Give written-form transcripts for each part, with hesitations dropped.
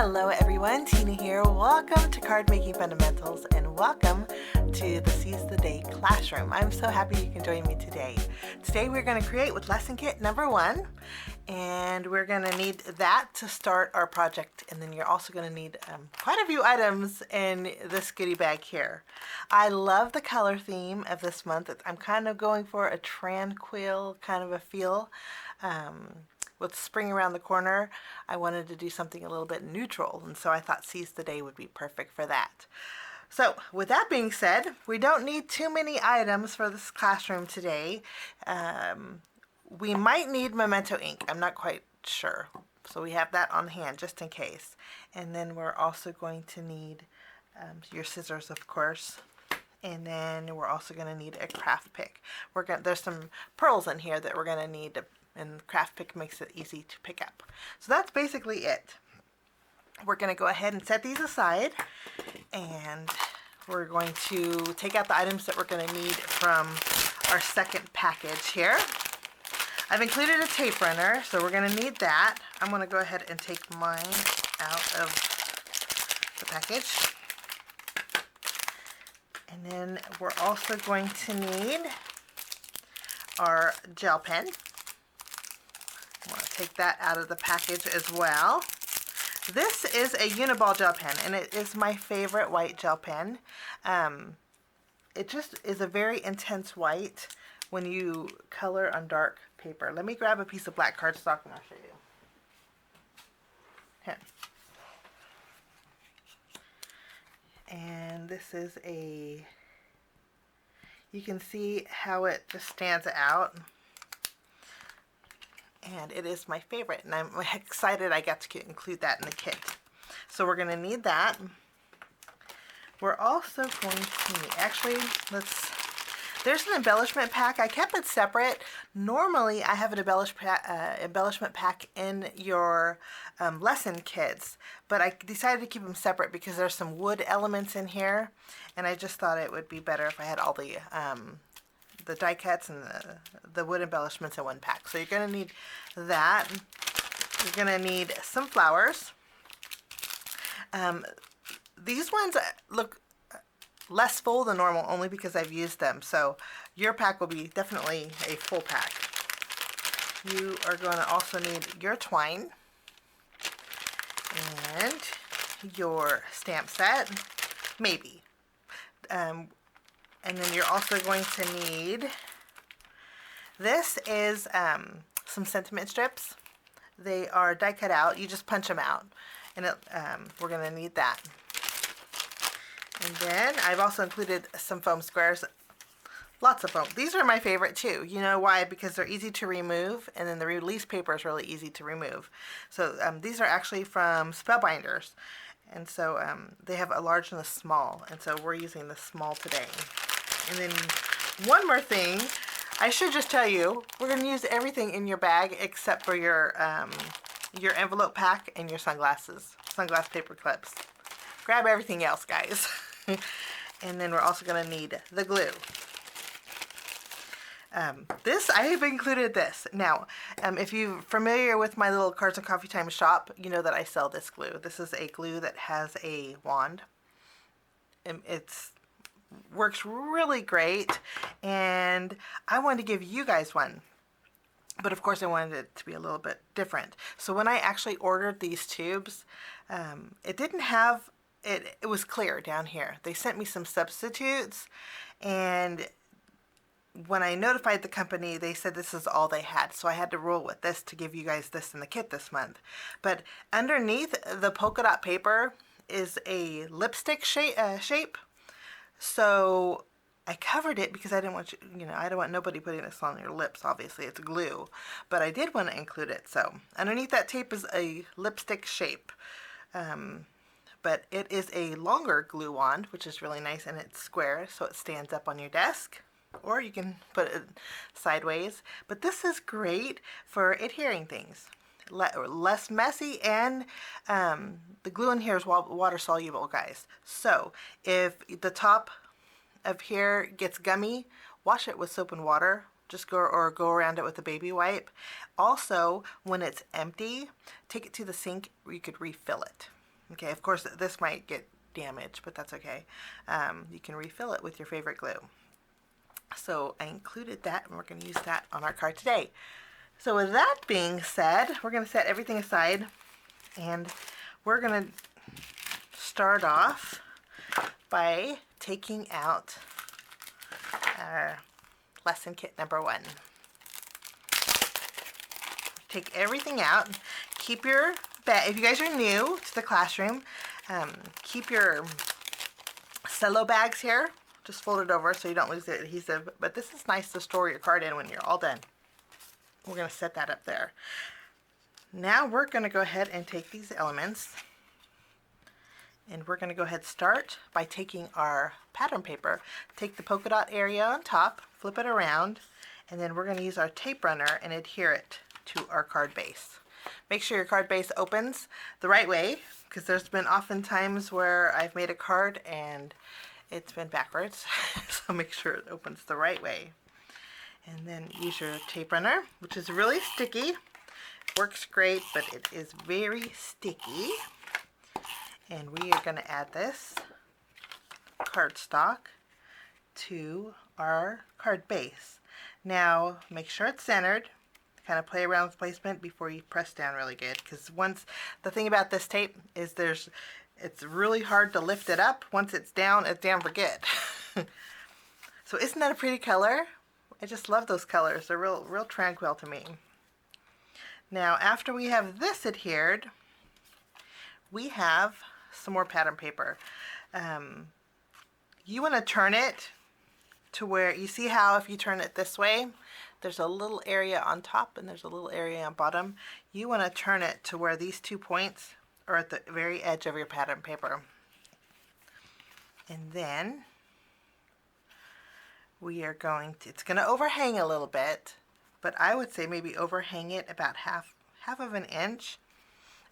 Hello everyone, Tina here. Welcome to Card Making Fundamentals and welcome to the Seize the Day classroom. I'm so happy you can join me today. Today we're going to create with lesson kit number 1, and we're going to need that to start our project, and then you're also going to need quite a few items in this goodie bag here. I love the color theme of this month. I'm kind of going for a tranquil kind of a feel. With spring around the corner, I wanted to do something a little bit neutral, and so I thought Seize the Day would be perfect for that. So with that being said, we don't need too many items for this classroom today. We might need Memento ink. I'm not quite sure. So we have that on hand just in case. And then we're also going to need your scissors, of course. And then we're also going to need a craft pick. There's some pearls in here that we're going to need, and craft pick makes it easy to pick up. So that's basically it. We're going to go ahead and set these aside, and we're going to take out the items that we're going to need from our second package here. I've included a tape runner, so we're going to need that. I'm going to go ahead and take mine out of the package. And then we're also going to need our gel pen. I want to take that out of the package as well. This is a Uniball gel pen, and it is my favorite white gel pen. It just is a very intense white when you color on dark paper. Let me grab a piece of black cardstock and I'll show you. Here. And this is you can see how it just stands out. And it is my favorite, and I'm excited I got to include that in the kit. So we're going to need that. We're also going to need, there's an embellishment pack. I kept it separate. Normally I have an embellishment pack in your lesson kits, but I decided to keep them separate because there's some wood elements in here, and I just thought it would be better if I had all the die cuts and the wood embellishments in one pack. So you're going to need that. You're going to need some flowers. These ones look less full than normal only because I've used them. So your pack will be definitely a full pack. You are going to also need your twine and your stamp set, maybe. And then you're also going to need, this is some sentiment strips. They are die cut out. You just punch them out. And we're going to need that. And then I've also included some foam squares. Lots of foam. These are my favorite too. You know why? Because they're easy to remove, and then the release paper is really easy to remove. So these are actually from Spellbinders. And so they have a large and a small, and so we're using the small today. And then one more thing, I should just tell you, we're going to use everything in your bag except for your envelope pack and your sunglass paper clips. Grab everything else, guys. And then we're also going to need the glue. I have included this. Now, if you're familiar with my little Cards and Coffee Time shop, you know that I sell this glue. This is a glue that has a wand. It's works really great, and I wanted to give you guys one. But of course I wanted it to be a little bit different. So when I actually ordered these tubes, it didn't have, it was clear down here. They sent me some substitutes, and when I notified the company, they said this is all they had. So I had to roll with this to give you guys this in the kit this month. But underneath the polka dot paper is a lipstick shape. So I covered it because I didn't want I don't want nobody putting this on your lips. Obviously, it's glue, but I did want to include it. So underneath that tape is a lipstick shape, but it is a longer glue wand, which is really nice, and it's square, so it stands up on your desk, or you can put it sideways. But this is great for adhering things. Less messy, and the glue in here is water soluble, guys. So if the top of here gets gummy, wash it with soap and water. Just go around it with a baby wipe. Also, when it's empty, take it to the sink where you could refill it. Okay, of course this might get damaged, but that's okay. You can refill it with your favorite glue. So I included that, and we're going to use that on our card today. So with that being said, we're going to set everything aside, and we're going to start off by taking out our lesson kit number 1. Take everything out. Keep your bag. If you guys are new to the classroom, keep your cello bags here. Just fold it over so you don't lose the adhesive. But this is nice to store your card in when you're all done. We're going to set that up there. Now we're going to go ahead and take these elements, and we're going to go ahead and start by taking our pattern paper, take the polka dot area on top, flip it around, and then we're going to use our tape runner and adhere it to our card base. Make sure your card base opens the right way, because there's been often times where I've made a card and it's been backwards. So make sure it opens the right way. And then use your tape runner, which is really sticky. Works great, but it is very sticky. And we are going to add this cardstock to our card base. Now, make sure it's centered. Kind of play around with placement before you press down really good, because once the thing about this tape is it's really hard to lift it up. Once it's down for good. So isn't that a pretty color? I just love those colors. They're real tranquil to me. Now, after we have this adhered, we have some more pattern paper. You want to turn it to where, you see how if you turn it this way, there's a little area on top and there's a little area on bottom. You want to turn it to where these 2 points are at the very edge of your pattern paper. And then we are going to, it's going to overhang a little bit, but I would say maybe overhang it about half of an inch,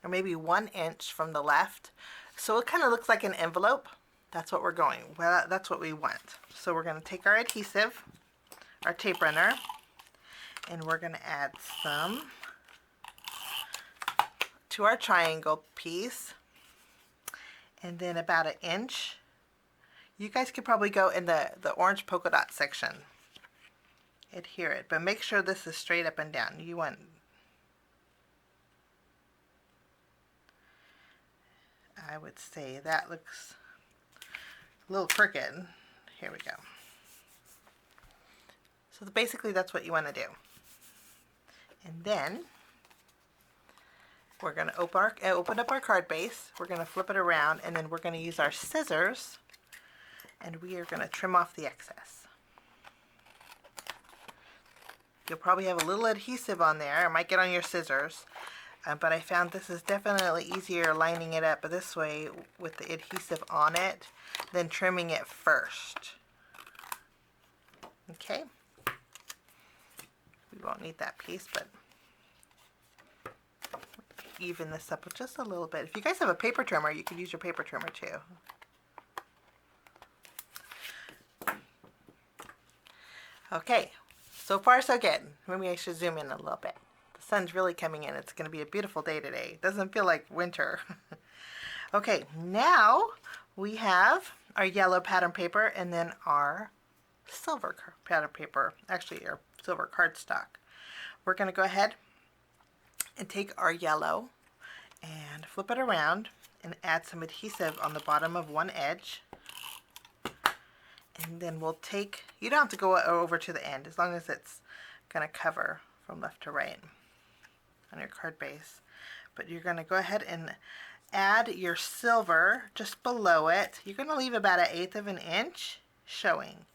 or maybe 1 inch from the left. So it kind of looks like an envelope. That's what we're going. Well, that's what we want. So we're going to take our adhesive, our tape runner, and we're going to add some to our triangle piece, and then about 1 inch. You guys could probably go in the orange polka dot section. Adhere it, but make sure this is straight up and down. You want, I would say that looks a little crooked. Here we go. So basically that's what you want to do. And then we're going to open up our card base. We're going to flip it around, and then we're going to use our scissors, and we are going to trim off the excess. You'll probably have a little adhesive on there. It might get on your scissors, but I found this is definitely easier lining it up this way with the adhesive on it than trimming it first. Okay. We won't need that piece, but even this up just a little bit. If you guys have a paper trimmer, you could use your paper trimmer too. Okay, so far so good. Maybe I should zoom in a little bit. The sun's really coming in. It's going to be a beautiful day today. It doesn't feel like winter. Okay, now we have our yellow pattern paper and then our silver pattern paper, actually our silver cardstock. We're going to go ahead and take our yellow and flip it around and add some adhesive on the bottom of one edge. And then we'll take, you don't have to go over to the end as long as it's going to cover from left to right on your card base. But you're going to go ahead and add your silver just below it. You're going to leave about 1/8 of an inch showing,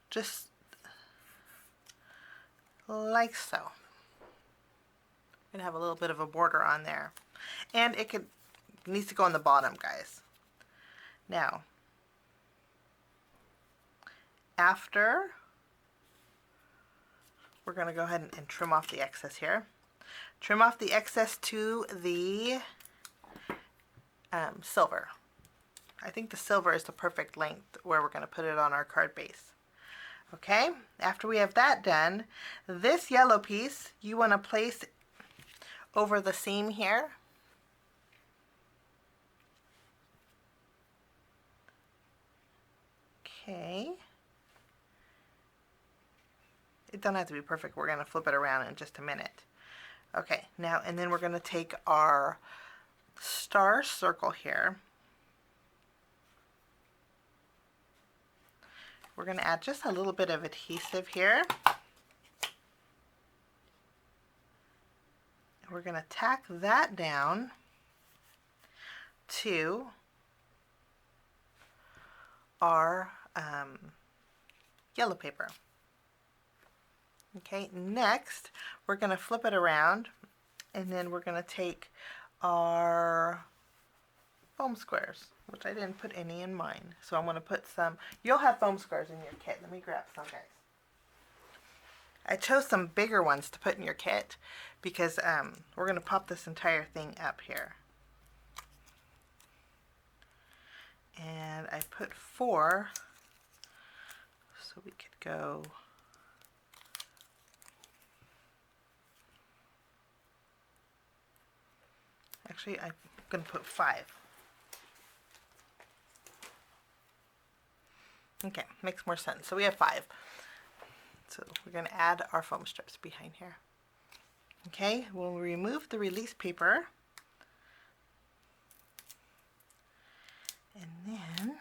just like so. Going to have a little bit of a border on there, and it needs to go on the bottom, guys. Now, after, we're going to go ahead and trim off the excess here. Trim off the excess to the silver. I think the silver is the perfect length where we're going to put it on our card base. Okay, after we have that done, this yellow piece you want to place over the seam here. Okay. It doesn't have to be perfect. We're going to flip it around in just a minute. Okay, now, and then we're going to take our star circle here. We're going to add just a little bit of adhesive here. We're going to tack that down to our yellow paper. Okay, next we're going to flip it around, and then we're going to take our foam squares, which I didn't put any in mine. So I'm going to put some. You'll have foam squares in your kit. Let me grab some, guys. I chose some bigger ones to put in your kit because we're going to pop this entire thing up here. And I put 4 so we could go. Actually, I'm going to put 5. Okay, makes more sense. So we have 5. So we're going to add our foam strips behind here. Okay, we'll remove the release paper. And then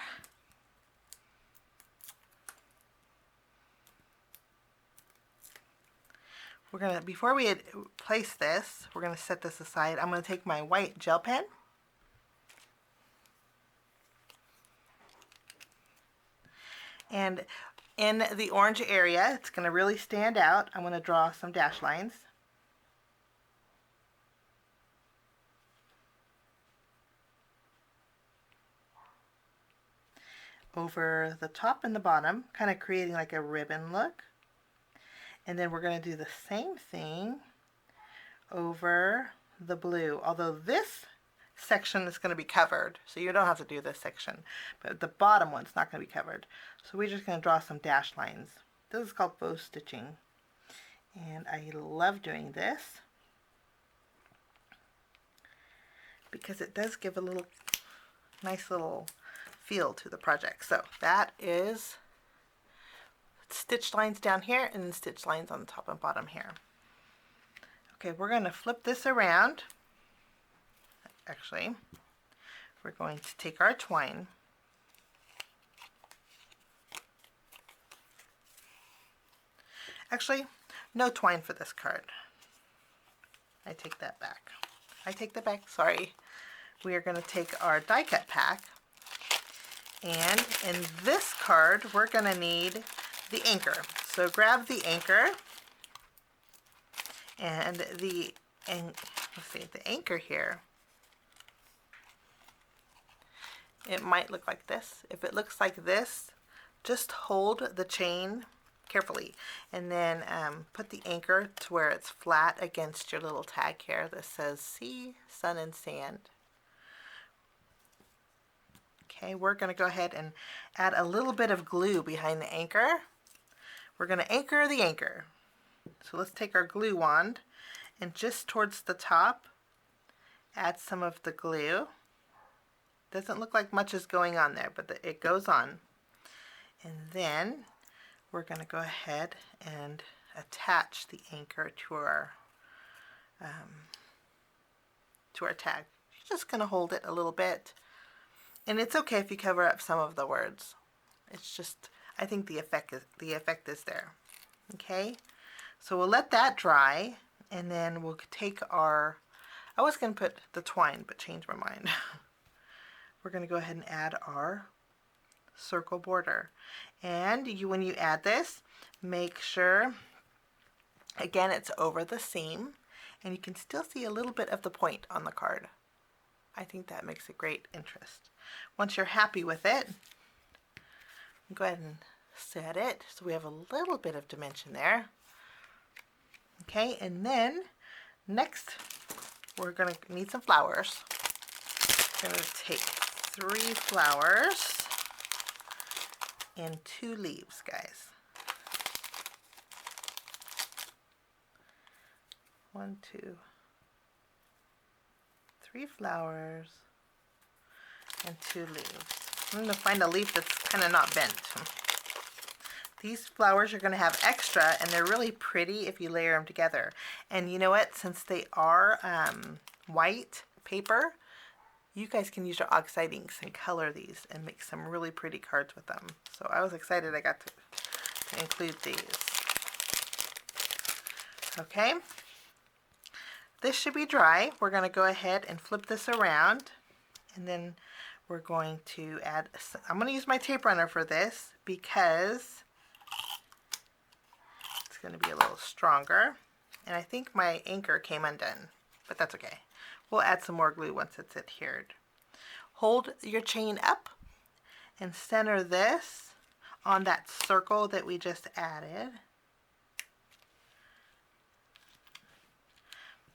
we're going to, before we place this, we're going to set this aside. I'm going to take my white gel pen. And in the orange area, it's going to really stand out. I'm going to draw some dash lines. Over the top and the bottom, kind of creating like a ribbon look. And then we're going to do the same thing over the blue, although this section is going to be covered, so you don't have to do this section, but the bottom one's not going to be covered. So we're just going to draw some dash lines. This is called bow stitching, and I love doing this because it does give a little nice little feel to the project. So that is stitch lines down here and then stitch lines on the top and bottom here. Okay, we're going to flip this around. Actually, we're going to take our twine. Actually, no twine for this card. I take that back. Sorry. We are going to take our die cut pack, and in this card we're going to need the anchor. So grab the anchor, and let's see, the anchor here, it might look like this. If it looks like this, just hold the chain carefully and then put the anchor to where it's flat against your little tag here that says sea, sun, and sand. Okay, we're going to go ahead and add a little bit of glue behind the anchor. We're going to anchor the anchor. So let's take our glue wand and just towards the top add some of the glue. Doesn't look like much is going on there, but it goes on. And then we're going to go ahead and attach the anchor to our tag. You're just going to hold it a little bit. And it's okay if you cover up some of the words. It's just, I think the effect is there. Okay, so we'll let that dry, and then we'll take our, I was going to put the twine, but changed my mind. We're going to go ahead and add our circle border. And when you add this, make sure, again, it's over the seam, and you can still see a little bit of the point on the card. I think that makes a great interest. Once you're happy with it, go ahead and set it so we have a little bit of dimension there. Okay, and then next we're going to need some flowers. I'm going to take 3 flowers and 2 leaves, guys. 1, 2, 3 flowers and 2 leaves. I'm going to find a leaf that's kind of not bent. These flowers are going to have extra, and they're really pretty if you layer them together. And you know what? Since they are white paper, you guys can use your oxide inks and color these and make some really pretty cards with them. So I was excited I got to include these. Okay. This should be dry. We're going to go ahead and flip this around, and then we're going to add, I'm going to use my tape runner for this because it's going to be a little stronger. And I think my anchor came undone, but that's okay. We'll add some more glue once it's adhered. Hold your chain up and center this on that circle that we just added.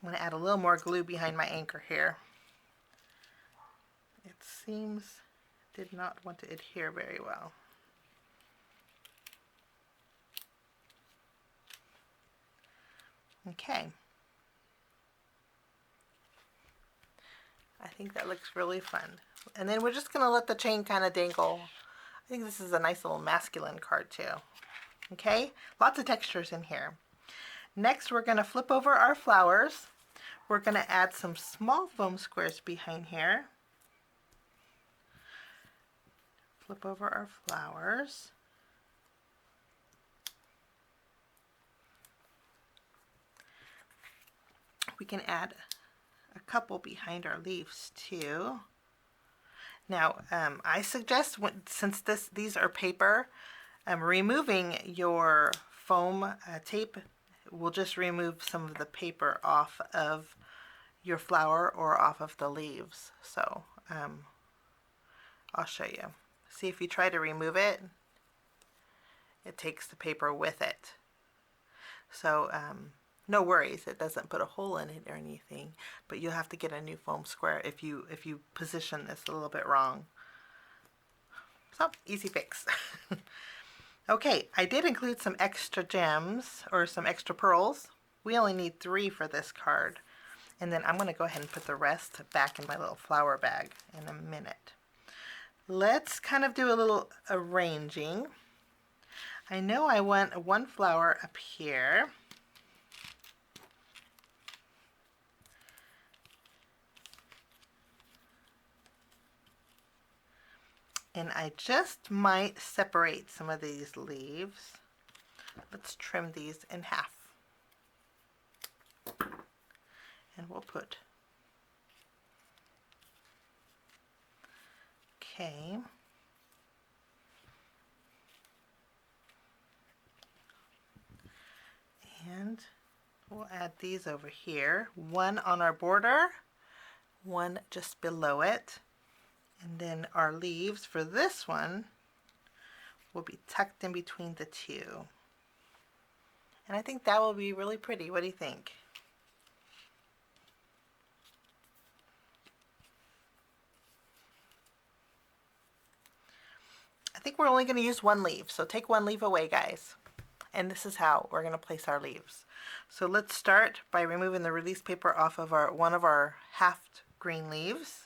I'm going to add a little more glue behind my anchor here. It seems did not want to adhere very well. Okay. I think that looks really fun. And then we're just going to let the chain kind of dangle. I think this is a nice little masculine card too. Okay, lots of textures in here. Next, we're going to flip over our flowers. We're going to add some small foam squares behind here. Flip over our flowers. We can add a couple behind our leaves too. Now, I suggest, since these are paper, removing your foam tape will just remove some of the paper off of your flower or off of the leaves. So I'll show you. See, if you try to remove it, it takes the paper with it. So no worries, it doesn't put a hole in it or anything, but you'll have to get a new foam square if you position this a little bit wrong. So easy fix. Okay, I did include some extra gems or some extra pearls. We only need 3 for this card. And then I'm going to go ahead and put the rest back in my little flower bag in a minute. Let's kind of do a little arranging. I know I want one flower up here. And I just might separate some of these leaves. Let's trim these in half. And we'll put, okay. And we'll add these over here. One on our border, one just below it. And then our leaves for this one will be tucked in between the two. And I think that will be really pretty. What do you think? I think we're only going to use one leaf, so take one leaf away, guys. And this is how we're going to place our leaves. So let's start by removing the release paper off of one of our half green leaves.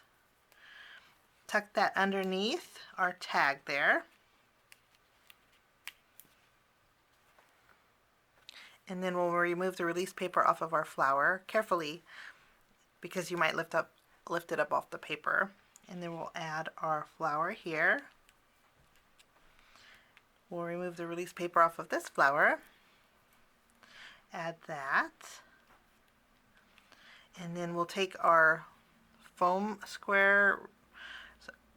Tuck that underneath our tag there. And then we'll remove the release paper off of our flower carefully, because you might lift it up off the paper. And then we'll add our flower here. We'll remove the release paper off of this flower. Add that. And then we'll take our foam square,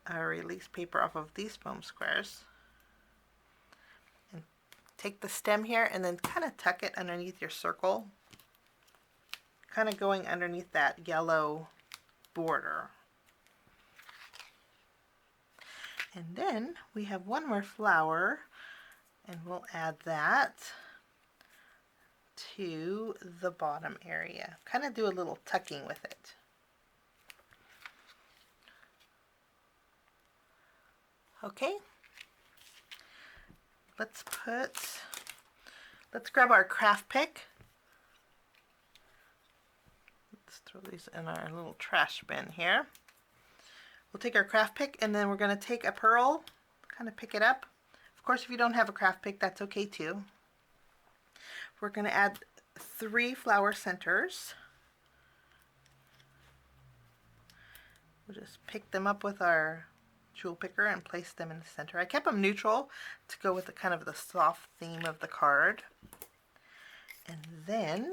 our release paper off of these foam squares. And take the stem here and then kind of tuck it underneath your circle. Kind of going underneath that yellow border. And then we have one more flower, and we'll add that to the bottom area. Kind of do a little tucking with it. Okay. Let's grab our craft pick. Let's throw these in our little trash bin here. we'll take our craft pick, and then we're going to take a pearl, kind of pick it up. Of course, if you don't have a craft pick, that's okay too. We're going to add 3 flower centers. We'll just pick them up with our jewel picker and place them in the center. I kept them neutral to go with the kind of the soft theme of the card. And then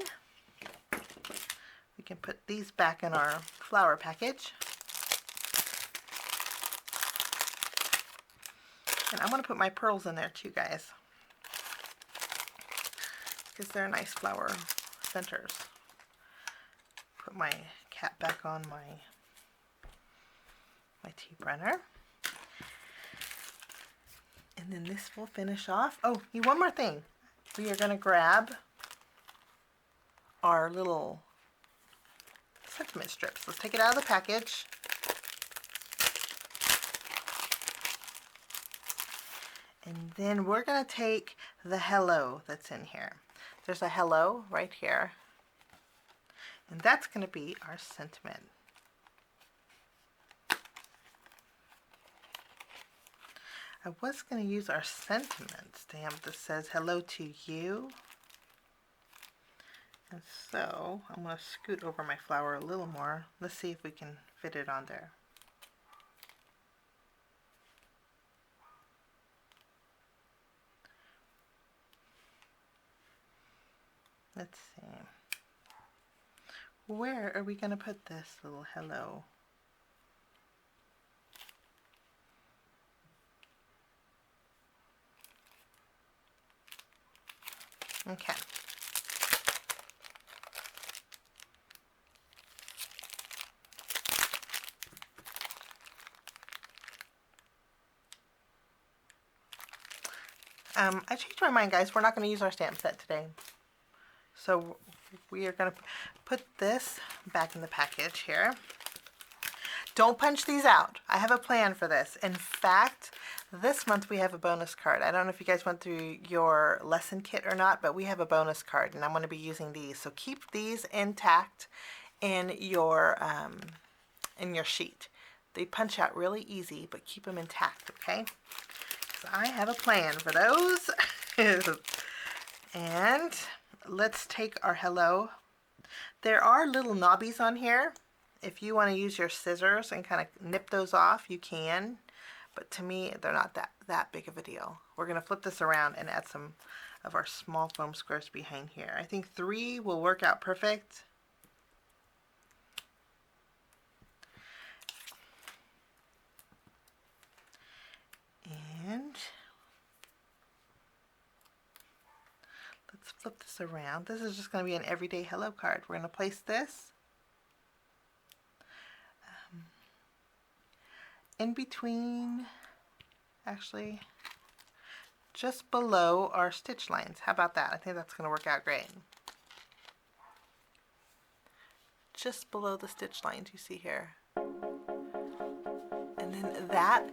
we can put these back in our flower package. And I'm going to put my pearls in there too, guys, because they're nice flower centers. Put my cap back on my tea brenner. And then this will finish off. Oh, one more thing. We are going to grab our little sentiment strips. Let's take it out of the package. And then we're going to take the hello that's in here. There's a hello right here. And that's going to be our sentiment. I was going to use our sentiment stamp that says hello to you. And so I'm going to scoot over my flower a little more. Let's see if we can fit it on there. Let's see. Where are we going to put this little hello? Okay. I changed my mind, guys. We're not going to use our stamp set today. So we are going to put this back in the package here. Don't punch these out. I have a plan for this. In fact, this month we have a bonus card. I don't know if you guys went through your lesson kit or not, but we have a bonus card, and I'm going to be using these. So keep these intact in your sheet. They punch out really easy, but keep them intact, okay? So I have a plan for those. And let's take our hello. There are little knobbies on here. If you want to use your scissors and kind of nip those off, you can. But to me, they're not that big of a deal. We're going to flip this around and add some of our small foam squares behind here. I think 3 will work out perfect. And let's flip this around. This is just going to be an everyday hello card. We're going to place this in between, actually just below our stitch lines. How about that? I think that's going to work out great. Just below the stitch lines you see here. And then that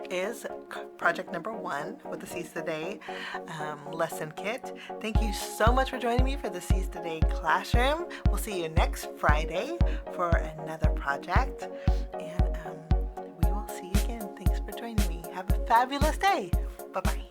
is project number 1 with the Seize the Day lesson kit. Thank you so much for joining me for the Seize the Day classroom. We'll see you next Friday for another project. And we will see you again. Thanks for joining me. Have a fabulous day. Bye-bye.